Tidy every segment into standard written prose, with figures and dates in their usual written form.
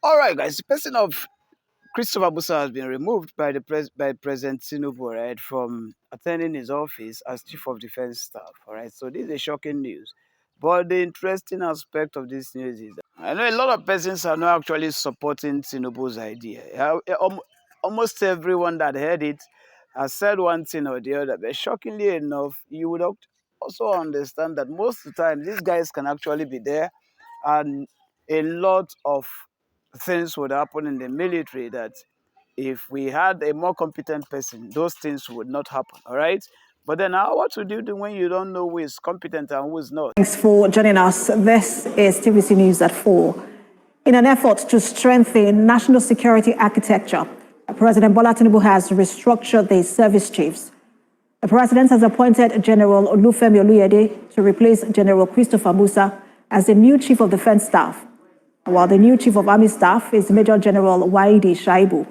All right, guys. The person of Christopher Musa has been removed by by President Tinubu, right, from attending his office as Chief of Defense Staff. All right, so this is a shocking news. But the interesting aspect of this news is that I know a lot of persons are not actually supporting Tinubu's idea. Almost everyone that heard it has said one thing or the other. But shockingly enough, you would also understand that most of the time these guys can actually be there, and a lot of things would happen in the military that if we had a more competent person, those things would not happen, all right? But then what would you do when you don't know who is competent and who is not? Thanks for joining us. This is TVC News at 4. In an effort to strengthen national security architecture, President Bola Tinubu has restructured the service chiefs. The president has appointed General Olufemi Oluyede to replace General Christopher Musa as the new Chief of Defense Staff, while the new Chief of Army Staff is Major General Waidi Shaibu.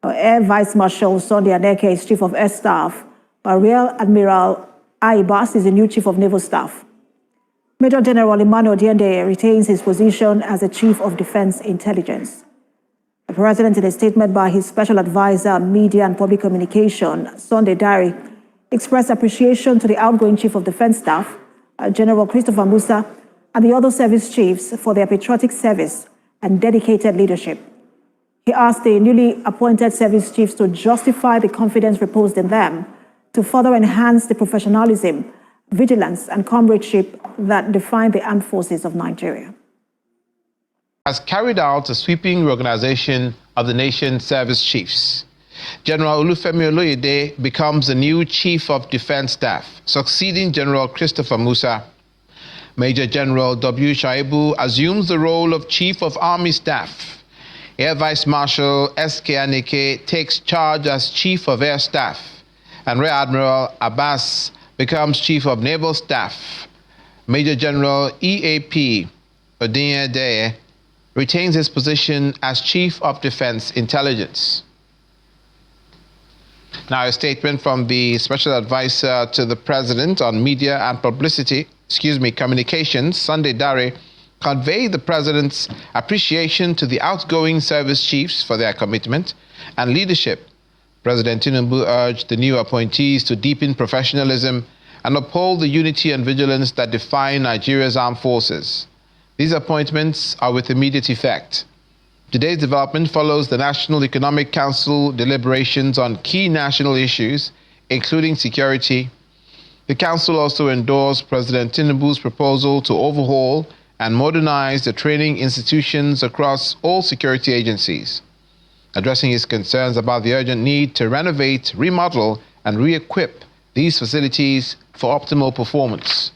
Air Vice Marshal Sunday Aneke is Chief of Air Staff, while Rear Admiral Aibas is the new Chief of Naval Staff. Major General Emmanuel Diende retains his position as the Chief of Defense Intelligence. The president, in a statement by his special advisor on media and public communication, Sunday Diary, expressed appreciation to the outgoing Chief of Defense Staff, General Christopher Musa, and the other service chiefs for their patriotic service and dedicated leadership. He asked the newly appointed service chiefs to justify the confidence reposed in them to further enhance the professionalism, vigilance, and comradeship that define the armed forces of Nigeria. Has carried out a sweeping reorganization of the nation's service chiefs. General Olufemi Oluyede becomes the new Chief of Defense Staff, succeeding General Christopher Musa. Major General W. Shaibu assumes the role of Chief of Army Staff. Air Vice Marshal S.K. Aneke takes charge as Chief of Air Staff, and Rear Admiral Abbas becomes Chief of Naval Staff. Major General E.A.P. Odinye retains his position as Chief of Defense Intelligence. Now, a statement from the Special Advisor to the President on Media and Communications, Sunday Dare, conveyed the President's appreciation to the outgoing service chiefs for their commitment and leadership. President Tinubu urged the new appointees to deepen professionalism and uphold the unity and vigilance that define Nigeria's armed forces. These appointments are with immediate effect. Today's development follows the National Economic Council deliberations on key national issues, including security. The Council also endorsed President Tinubu's proposal to overhaul and modernize the training institutions across all security agencies, addressing his concerns about the urgent need to renovate, remodel, and re-equip these facilities for optimal performance.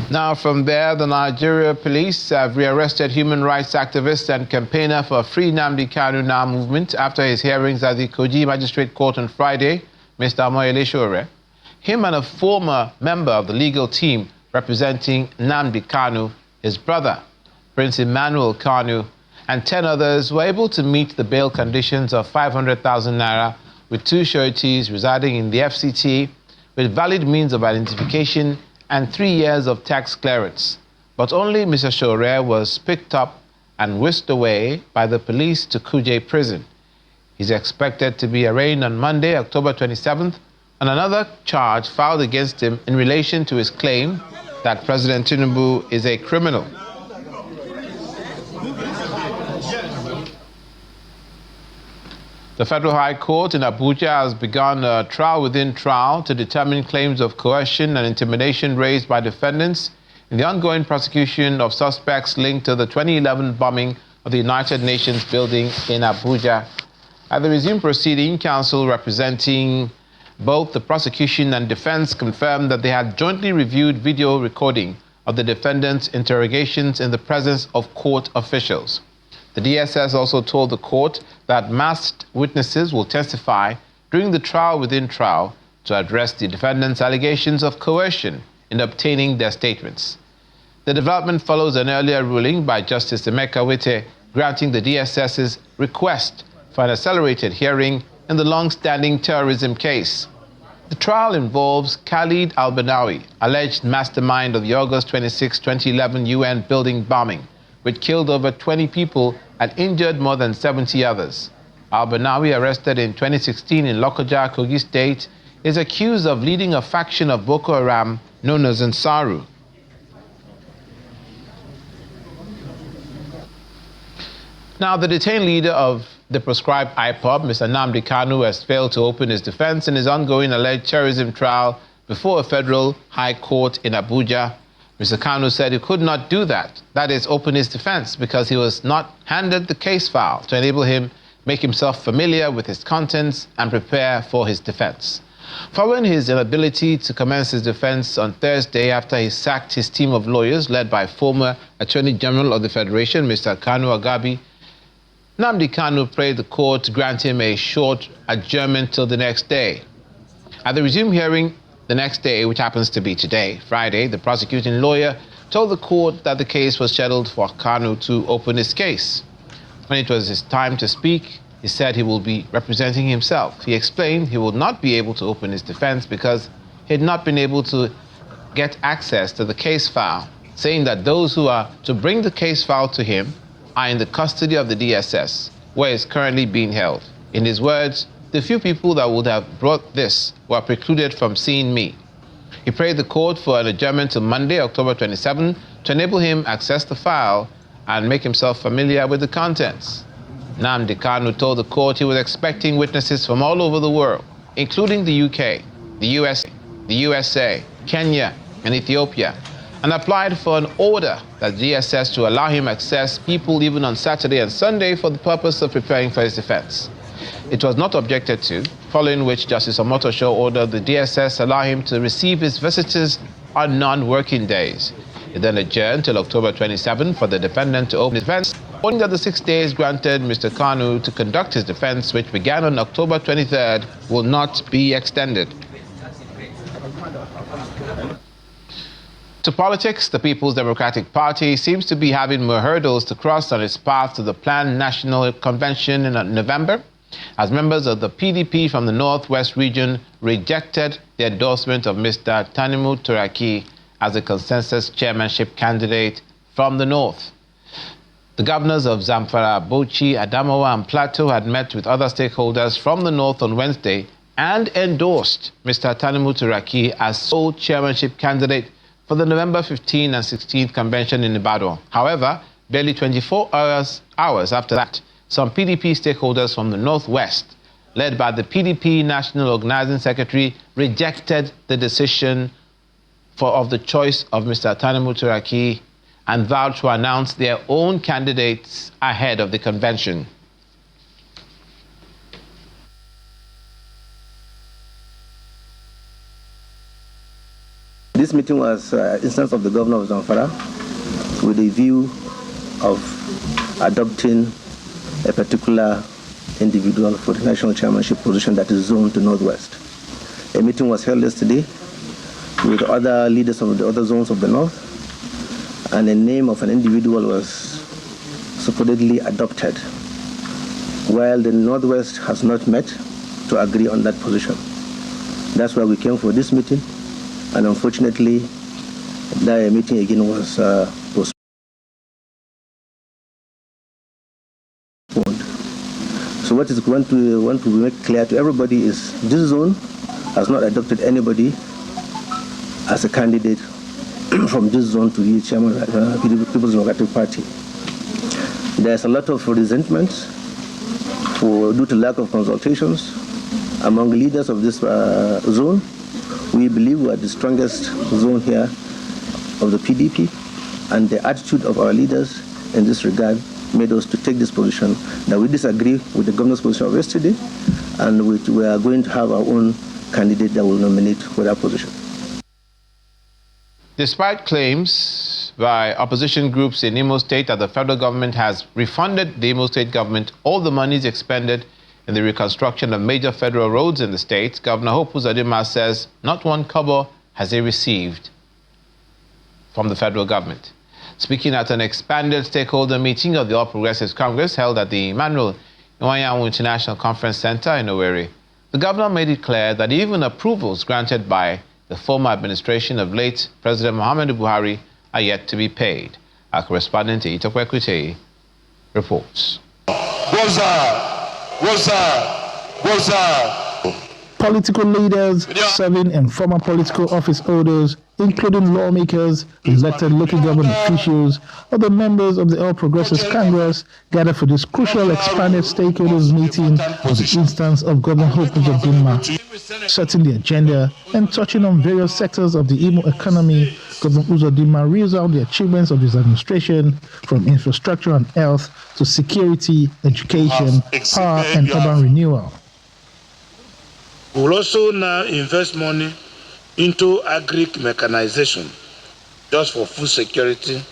Now, from there, the Nigeria police have rearrested human rights activist and campaigner for Free Nnamdi Kanu Now movement after his hearings at the Koji Magistrate Court on Friday, Mr. Amoyele Sowore. Him and a former member of the legal team representing Nnamdi Kanu, his brother, Prince Emmanuel Kanu, and 10 others were able to meet the bail conditions of 500,000 naira with 2 sureties residing in the FCT with valid means of identification and 3 years of tax clearance. But only Mr. Sowore was picked up and whisked away by the police to Kuje prison. He's expected to be arraigned on Monday, October 27th, on another charge filed against him in relation to his claim that President Tinubu is a criminal. The Federal High Court in Abuja has begun a trial within trial to determine claims of coercion and intimidation raised by defendants in the ongoing prosecution of suspects linked to the 2011 bombing of the United Nations building in Abuja. At the resumed proceeding, counsel representing both the prosecution and defense confirmed that they had jointly reviewed video recording of the defendants' interrogations in the presence of court officials. The DSS also told the court that masked witnesses will testify during the trial within trial to address the defendants' allegations of coercion in obtaining their statements. The development follows an earlier ruling by Justice Emeka Wite granting the DSS's request for an accelerated hearing in the long-standing terrorism case. The trial involves Khalid al-Banawi, alleged mastermind of the August 26, 2011 UN building bombing, which killed over 20 people and injured more than 70 others. Al-Banawi, arrested in 2016 in Lokoja, Kogi State, is accused of leading a faction of Boko Haram known as Ansaru. Now, the detained leader of the proscribed IPOB, Mr. Nnamdi Kanu, has failed to open his defense in his ongoing alleged terrorism trial before a federal high court in Abuja. Mr. Kanu said he could not do that is, open his defense, because he was not handed the case file to enable him make himself familiar with its contents and prepare for his defense. Following his inability to commence his defense on Thursday after he sacked his team of lawyers led by former Attorney General of the Federation, Mr. Kanu Agabi, Nnamdi Kanu prayed the court to grant him a short adjournment till the next day. At the resumed hearing the next day, which happens to be today, Friday, the prosecuting lawyer told the court that the case was scheduled for Kanu to open his case. When it was his time to speak, he said he will be representing himself. He explained he would not be able to open his defense because he had not been able to get access to the case file, saying that those who are to bring the case file to him are in the custody of the DSS, where it's currently being held. In his words, the few people that would have brought this were precluded from seeing me. He prayed the court for an adjournment to Monday, October 27, to enable him access the file and make himself familiar with the contents. Nnamdi Kanu told the court he was expecting witnesses from all over the world, including the UK, the USA, Kenya, and Ethiopia, and applied for an order that DSS to allow him access people even on Saturday and Sunday for the purpose of preparing for his defense. It was not objected to, following which Justice Omotosho ordered the DSS allow him to receive his visitors on non-working days. It then adjourned till October 27 for the defendant to open his defense, only that the 6 days granted Mr. Kanu to conduct his defense, which began on October 23rd, will not be extended. To politics, the People's Democratic Party seems to be having more hurdles to cross on its path to the planned national convention in November, as members of the PDP from the Northwest region rejected the endorsement of Mr. Tanimu Turaki as a consensus chairmanship candidate from the North. The governors of Zamfara, Bauchi, Adamawa, and Plateau had met with other stakeholders from the North on Wednesday and endorsed Mr. Tanimu Turaki as sole chairmanship candidate for the November 15 and 16th convention in Ibadan. However, barely 24 hours after that, some PDP stakeholders from the Northwest, led by the PDP National Organizing Secretary, rejected the decision of the choice of Mr. Tanimu Turaki and vowed to announce their own candidates ahead of the convention. This meeting was an instance of the governor of Zamfara with a view of adopting a particular individual for the national chairmanship position that is zoned to Northwest. A meeting was held yesterday with other leaders of the other zones of the North, and the name of an individual was supposedly adopted, while the Northwest has not met to agree on that position. That's why we came for this meeting, and unfortunately, that meeting again was postponed. So what is want to make clear to everybody is this zone has not adopted anybody as a candidate from this zone to be chairman of the People's Democratic Party. There's a lot of resentment due to lack of consultations among leaders of this zone. We believe we are the strongest zone here of the PDP, and the attitude of our leaders in this regard made us to take this position that we disagree with the governor's position of yesterday, and we are going to have our own candidate that will nominate for that position. Despite claims by opposition groups in Imo State that the federal government has refunded the Imo State government all the monies expended in the reconstruction of major federal roads in the state, Governor Hope Uzodinma says not one kobo has he received from the federal government. Speaking at an expanded stakeholder meeting of the All Progressives Congress held at the Emmanuel Iwanyanwu International Conference Center in Owerri, The governor made it clear that even approvals granted by the former administration of late President Muhammadu Buhari are yet to be paid. Our correspondent Itokwe Kute reports. Political leaders, serving and former political office holders, including lawmakers, elected local government officials, other members of the All Progressives Congress, gathered for this crucial expanded stakeholders meeting for the instance of Governor Hope Uzodinma. Setting the agenda and touching on various sectors of the Imo economy, Governor Uzodinma reels out the achievements of his administration from infrastructure and health to security, education, power and urban renewal. We will also now invest money into agric mechanization just for food security,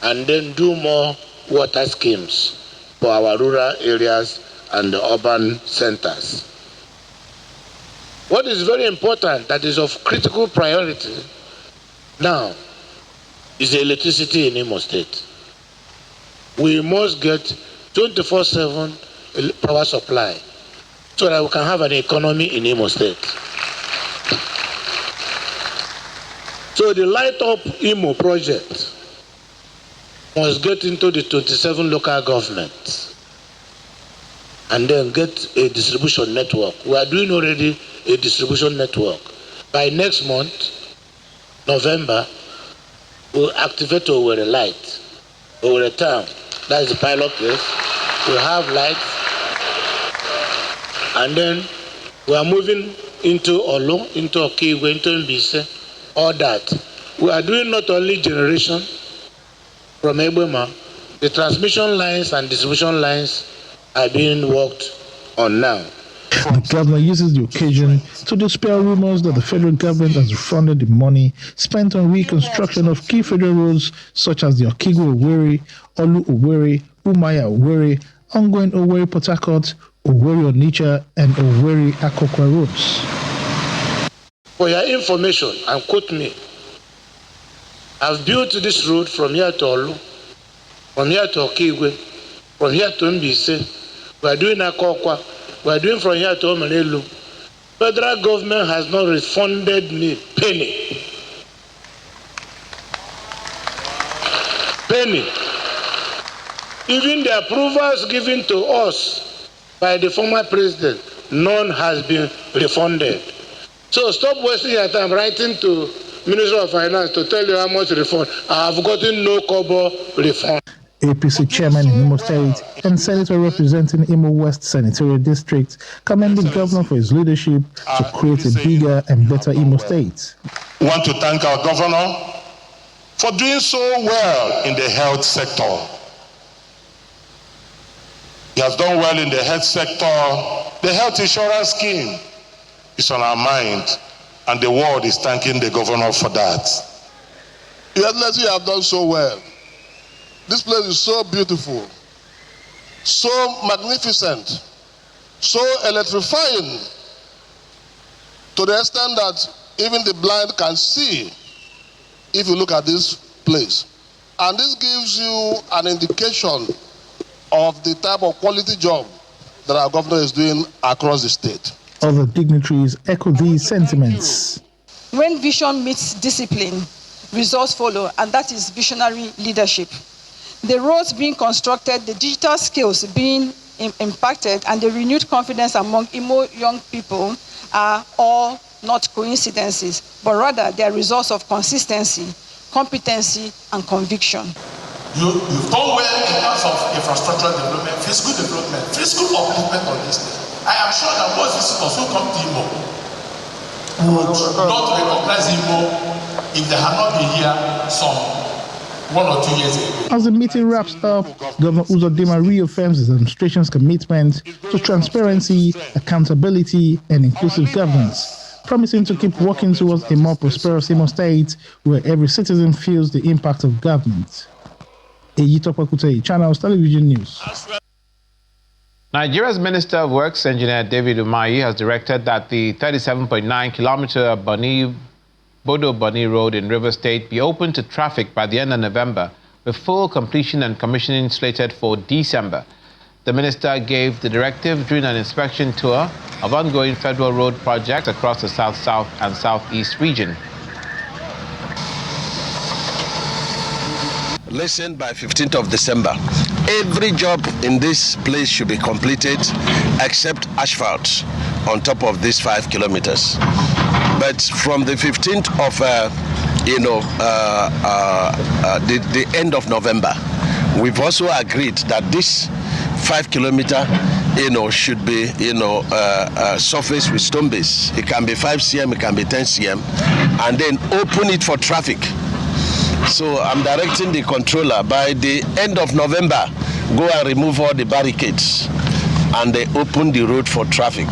and then do more water schemes for our rural areas and the urban centers. What is very important, that is of critical priority now, is the electricity in Imo State. We must get 24/7 power supply so that we can have an economy in Imo State. So the Light Up Imo project must get into the 27 local governments and then get a distribution network. We are doing already a distribution network. By next month, November, we'll activate Owerri Light, Owerri Town. That is the pilot place. We'll have lights. And then we are moving into Olo, into Okigwe, into Mbise, all that. We are doing not only generation from Ebema, the transmission lines and distribution lines are being worked on now. The governor uses the occasion to dispel rumors that the federal government has refunded the money spent on reconstruction of key federal roads such as the Okigwe-Owerri, Olu-Owerri, Umaya-Owerri, ongoing Owerri-Port Harcourt, Owerri-Onitsha, and Owerri-Akokwa roads. For your information, and quote me, I've built this road from here to Olu, from here to Okigwe, from here to Mbise. We are doing Akokwa. We are doing from here to Omerelu. Federal government has not refunded me penny. Penny. Even the approvals given to us by the former president, none has been refunded. So stop wasting your time writing to Minister of Finance to tell you how much refund. I have gotten no kobo refund. APC chairman in Imo State and senator representing Imo West Senatorial District commended the governor for his leadership to create a bigger and better Imo State. We want to thank our governor for doing so well in the health sector. He has done well in the health sector. The health insurance scheme is on our mind, and the world is thanking the governor for that. Yes, you have done so well. This place is so beautiful, so magnificent, so electrifying, to the extent that even the blind can see if you look at this place. And this gives you an indication of the type of quality job that our governor is doing across the state. Other dignitaries echo these sentiments. When vision meets discipline, results follow, and that is visionary leadership. The roads being constructed, the digital skills being impacted, and the renewed confidence among Imo young people are all not coincidences, but rather they are results of consistency, competency, and conviction. You've done well in terms of infrastructural development, physical upliftment on this thing. I am sure that most visitors who come to Imo would not recognize Imo if they had not been here some 1 or 2 years ago. As the meeting wraps up, Governor Uzodinma reaffirms his administration's commitment to transparency, accountability, and inclusive governance, promising to keep working towards a more prosperous Imo State where every citizen feels the impact of government. Eyitokwe Kute, Channels Television News. Nigeria's Minister of Works, Engineer David Umahi, has directed that the 37.9-kilometer Bodo-Boni Road in Rivers State be open to traffic by the end of November, with full completion and commissioning slated for December. The minister gave the directive during an inspection tour of ongoing federal road projects across the South-South and Southeast region. Listen, by 15th of December, every job in this place should be completed except asphalt on top of these 5 kilometers. But from the 15th of the end of November, we've also agreed that this 5 kilometer should be surface with stone base. It can be 5 cm, it can be 10 cm, and then open it for traffic. So I'm directing the controller by the end of November, go and remove all the barricades and they open the road for traffic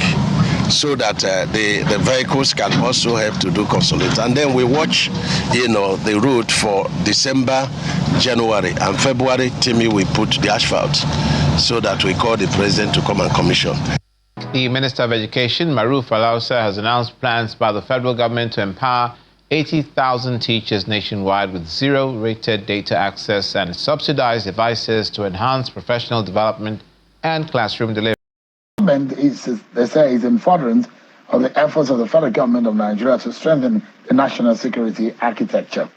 so that the vehicles can also help to do consolidate. And then we watch, the road for December, January, and February. Timmy, we put the asphalt so that we call the president to come and commission. The Minister of Education, Maruf Alausa, has announced plans by the federal government to empower 80,000 teachers nationwide with zero-rated data access and subsidized devices to enhance professional development and classroom delivery. They say, is in furtherance of the efforts of the federal government of Nigeria to strengthen the national security architecture.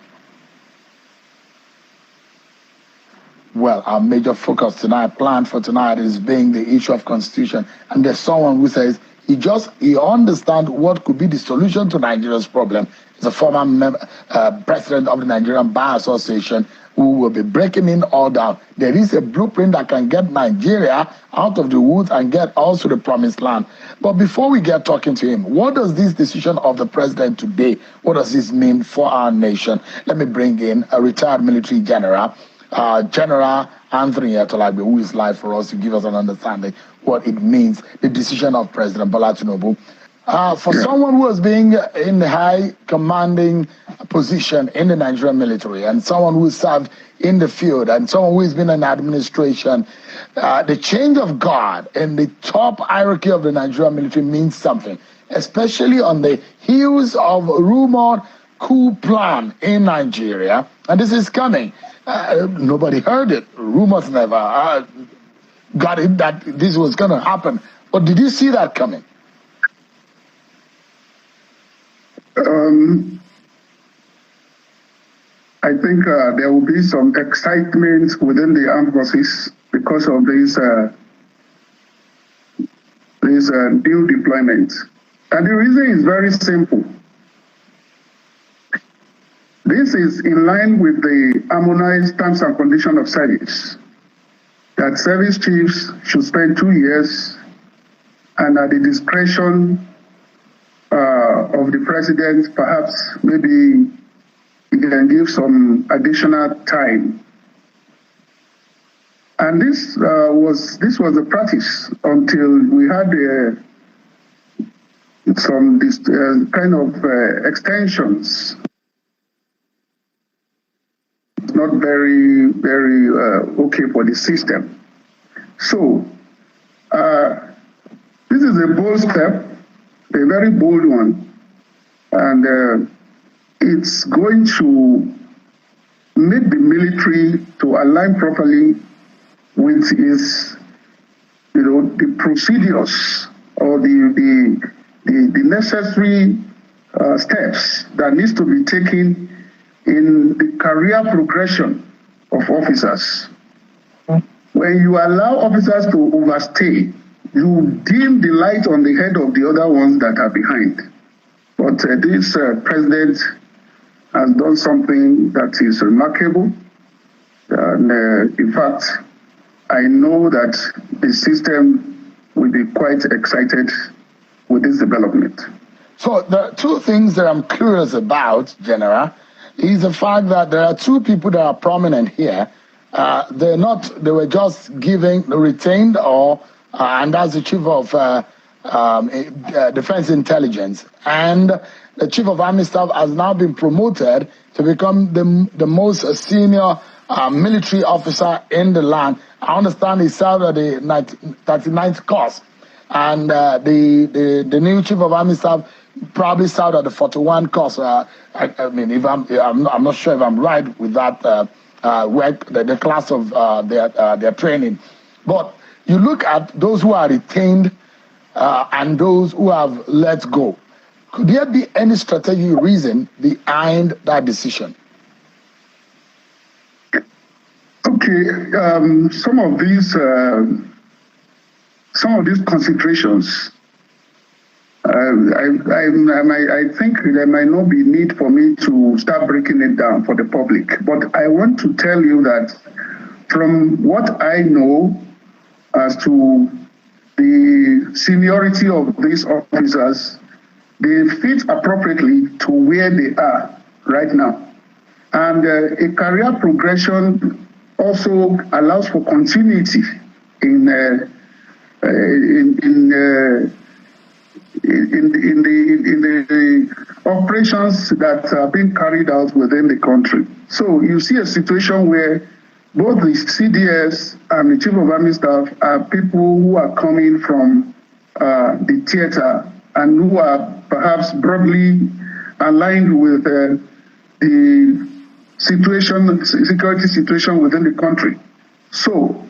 Well, our major focus tonight, planned for tonight, is being the issue of constitution. And there's someone who says he understands what could be the solution to Nigeria's problem. He's a former president of the Nigerian Bar Association who will be breaking in all down. There is a blueprint that can get Nigeria out of the woods and get us to the promised land. But before we get talking to him, what does this decision of the president today, what does this mean for our nation? Let me bring in a retired military general, General Anthony Atolagbe, who is live for us to give us an understanding what it means, the decision of President Bola Tinubu. Someone who has been in the high commanding position in the Nigerian military and someone who served in the field and someone who has been in administration, the change of guard in the top hierarchy of the Nigerian military means something, especially on the heels of a rumored coup plan in Nigeria. And this is coming. Nobody heard it. Rumors never got it that this was going to happen. But did you see that coming? I think there will be some excitement within the armed forces because of this new deployment. And the reason is very simple. This is in line with the harmonized terms and conditions of service, that service chiefs should spend 2 years and at the discretion of the president, perhaps maybe he can give some additional time. And this was the practice until we had some kind of extensions. It's not very, very okay for the system. So this is a bold step, a very bold one, and it's going to make the military to align properly with its, the procedures or the necessary steps that needs to be taken in the career progression of officers. When you allow officers to overstay, you dim the light on the head of the other ones that are behind. But this president has done something that is remarkable. And in fact, I know that the system will be quite excited with this development. So there are two things that I'm curious about, General, is the fact that there are two people that are prominent here. They were just retained, and that's the chief of defense intelligence. And the chief of army staff has now been promoted to become the most senior military officer in the land. I understand he served at the 39th course. And the new chief of army staff probably served at the 41 course. I mean, if I'm not sure if I'm right with that work, the class of their training. But you look at those who are retained and those who have let go. Could there be any strategic reason behind that decision? Okay, some of these considerations, I think there might not be need for me to start breaking it down for the public. But I want to tell you that from what I know as to the seniority of these officers, they fit appropriately to where they are right now. And a career progression also allows for continuity in the operations that are being carried out within the country. So you see a situation where both the CDS and the Chief of Army Staff are people who are coming from the theater and who are perhaps broadly aligned with the security situation within the country. So,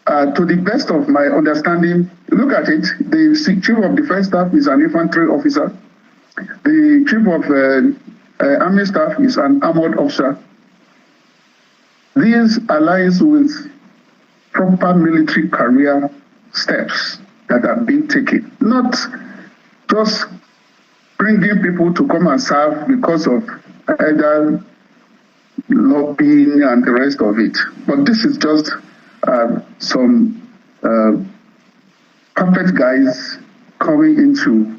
to the best of my understanding, look at it, the Chief of Defense Staff is an infantry officer. The Chief of Army Staff is an armored officer. These aligns with proper military career steps that are being taken, not just bringing people to come and serve because of either lobbying and the rest of it. But this is just some perfect guys coming into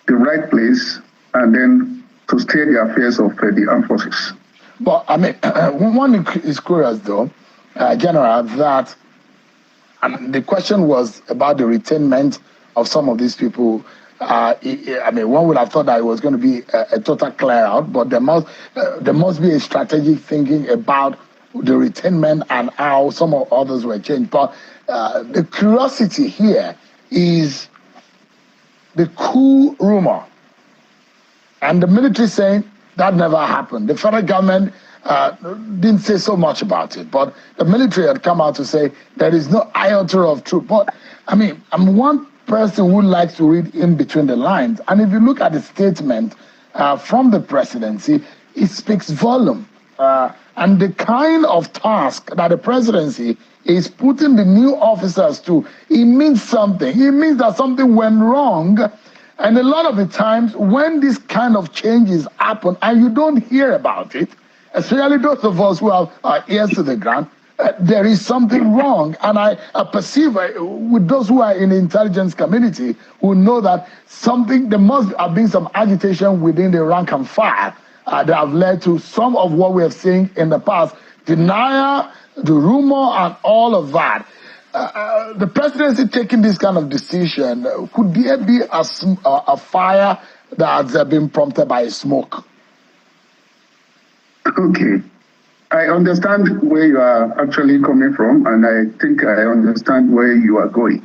the right place and then to steer the affairs of the armed forces. But I mean, one is curious though, General, that the question was about the retainment of some of these people. I mean, one would have thought that it was going to be a total clear out, but there must be a strategic thinking about the retainment and how some of others were changed. But the curiosity here is the coup rumor, and the military saying that never happened. The federal government didn't say so much about it, but the military had come out to say there is no iota of truth. But I mean, I'm one person who likes to read in between the lines, and if you look at the statement from the presidency, it speaks volume. And the kind of task that the presidency is putting the new officers to, it means something. It means that something went wrong. And a lot of the times when these kind of changes happen and you don't hear about it, especially those of us who have our ears to the ground, there is something wrong. And I perceive with those who are in the intelligence community who know that there must have been some agitation within the rank and file that have led to some of what we have seen in the past, denial, the rumor, and all of that. The presidency taking this kind of decision, could there be a fire that has been prompted by smoke? Okay. I understand where you are actually coming from, and I think I understand where you are going.